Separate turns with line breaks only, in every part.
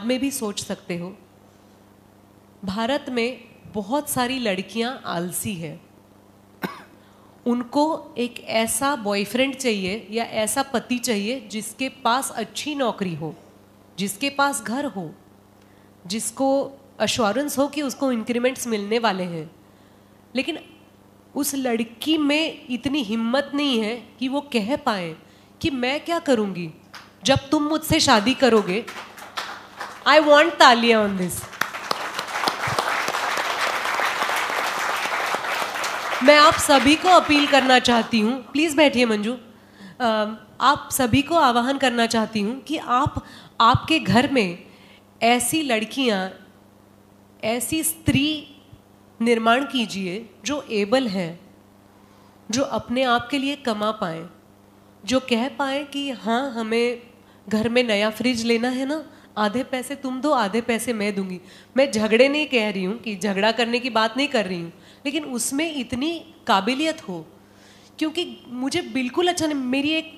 में भी सोच सकते हो, भारत में बहुत सारी लड़कियां आलसी है। उनको एक ऐसा बॉयफ्रेंड चाहिए या ऐसा पति चाहिए जिसके पास अच्छी नौकरी हो, जिसके पास घर हो, जिसको अश्योरेंस हो कि उसको इंक्रीमेंट्स मिलने वाले हैं। लेकिन उस लड़की में इतनी हिम्मत नहीं है कि वो कह पाए कि मैं क्या करूँगी जब तुम मुझसे शादी करोगे। आई वॉन्ट तालियां ऑन दिस। मैं आप सभी को अपील करना चाहती हूँ, प्लीज़ बैठिए मंजू, आप सभी को आह्वान करना चाहती हूँ कि आप आपके घर में ऐसी लड़कियाँ, ऐसी स्त्री निर्माण कीजिए जो एबल है, जो अपने आप के लिए कमा पाएँ, जो कह पाएँ कि हाँ हमें घर में नया फ्रिज लेना है ना, आधे पैसे तुम दो आधे पैसे मैं दूंगी। मैं झगड़े नहीं कह रही हूँ, कि झगड़ा करने की बात नहीं कर रही हूँ, लेकिन उसमें इतनी काबिलियत हो। क्योंकि मुझे बिल्कुल अच्छा नहीं, मेरी एक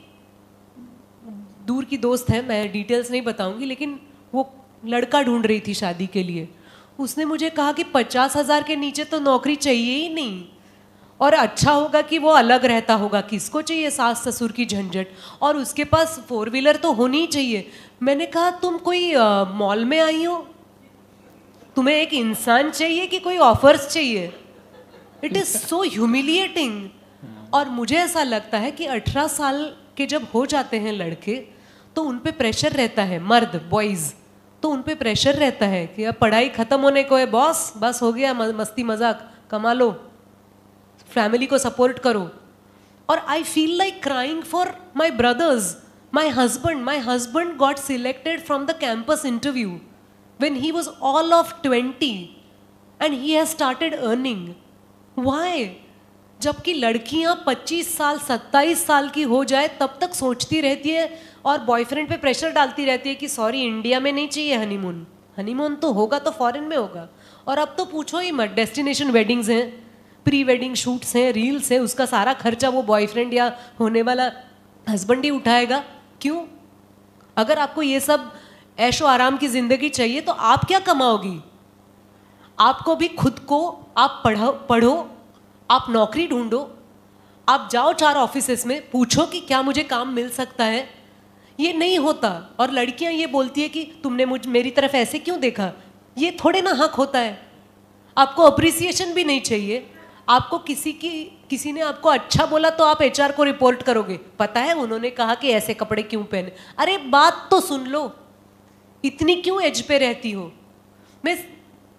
दूर की दोस्त है, मैं डिटेल्स नहीं बताऊंगी, लेकिन वो लड़का ढूंढ रही थी शादी के लिए। उसने मुझे कहा कि 50,000 के नीचे तो नौकरी चाहिए ही नहीं, और अच्छा होगा कि वो अलग रहता होगा, किसको चाहिए सास ससुर की झंझट, और उसके पास 4 व्हीलर तो होनी ही चाहिए। मैंने कहा तुम कोई मॉल में आई हो, तुम्हें एक इंसान चाहिए कि कोई ऑफर्स चाहिए? It is so humiliating. और मुझे ऐसा लगता है कि 18 साल के जब हो जाते हैं लड़के, तो उन पे प्रेशर रहता है, मर्द बॉयज, तो उन पे प्रेशर रहता है कि अब पढ़ाई खत्म होने को है बॉस, बस हो गया, मस्ती मजाक, कमा लो, फैमिली को सपोर्ट करो। और I feel like crying for my brothers, my husband got selected from the campus interview when he was all of 20 and he has started earning. Why? जबकि लड़कियां 25 साल 27 साल की हो जाए तब तक सोचती रहती है और बॉयफ्रेंड पे प्रेशर डालती रहती है कि सॉरी इंडिया में नहीं चाहिए हनीमून, हनीमून तो होगा तो फॉरेन में होगा। और अब तो पूछो ही मत, डेस्टिनेशन वेडिंग्स हैं, प्री वेडिंग शूट्स हैं, रील्स हैं, उसका सारा खर्चा वो बॉयफ्रेंड या होने वाला हस्बैंड ही उठाएगा। क्यों? अगर आपको ये सब ऐशो आराम की जिंदगी चाहिए तो आप क्या कमाओगी? आपको भी खुद को आप पढ़ो, आप नौकरी ढूंढो, आप जाओ 4 ऑफिसेस में, पूछो कि क्या मुझे काम मिल सकता है। ये नहीं होता। और लड़कियां ये बोलती है कि तुमने मेरी तरफ ऐसे क्यों देखा। ये थोड़े ना हक होता है। आपको अप्रिसिएशन भी नहीं चाहिए। आपको किसी ने आपको अच्छा बोला तो आप एचआर को रिपोर्ट करोगे, पता है उन्होंने कहा कि ऐसे कपड़े क्यों पहने। अरे बात तो सुन लो, इतनी क्यों एज पे रहती हो?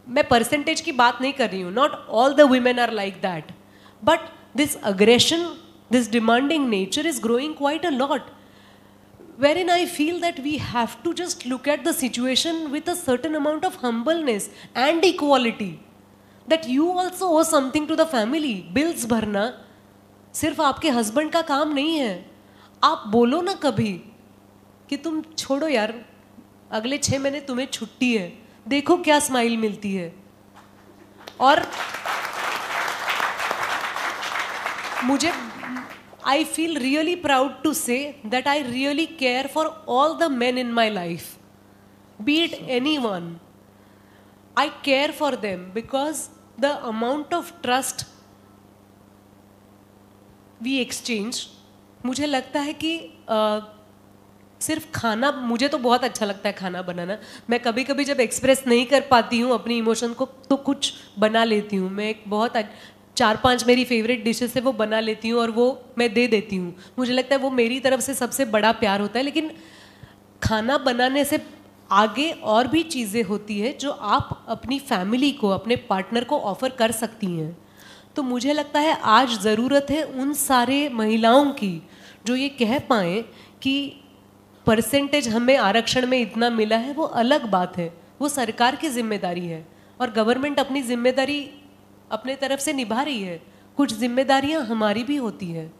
मैं परसेंटेज की बात नहीं कर रही हूँ, not all the women are like that, but this aggression, this demanding nature is growing quite a lot, wherein I feel that we have to just look at the situation with a certain amount of humbleness and equality, that you also owe something to the family. Bills भरना सिर्फ आपके husband का काम नहीं है। आप बोलो ना कभी कि तुम छोड़ो यार, अगले 6 महीने तुम्हें छुट्टी है, देखो क्या स्माइल मिलती है। और मुझे I feel really proud to say that I really care for all the men in my life, be it anyone. I care for them because the amount of trust we exchange, मुझे लगता है कि सिर्फ खाना, मुझे तो बहुत अच्छा लगता है खाना बनाना। मैं कभी कभी जब एक्सप्रेस नहीं कर पाती हूँ अपनी इमोशन को तो कुछ बना लेती हूँ। मैं एक बहुत 4-5 मेरी फेवरेट डिशेस है वो बना लेती हूँ और वो मैं दे देती हूँ। मुझे लगता है वो मेरी तरफ से सबसे बड़ा प्यार होता है। लेकिन खाना बनाने से आगे और भी चीज़ें होती है जो आप अपनी फैमिली को, अपने पार्टनर को ऑफर कर सकती हैं। तो मुझे लगता है आज ज़रूरत है उन सारे महिलाओं की जो ये कह पाएँ कि परसेंटेज हमें आरक्षण में इतना मिला है, वो अलग बात है, वो सरकार की जिम्मेदारी है और गवर्नमेंट अपनी जिम्मेदारी अपने तरफ से निभा रही है। कुछ जिम्मेदारियां हमारी भी होती है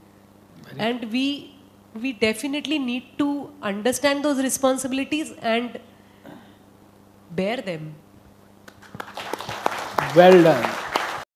and we definitely need to understand those responsibilities and bear them.
Well done.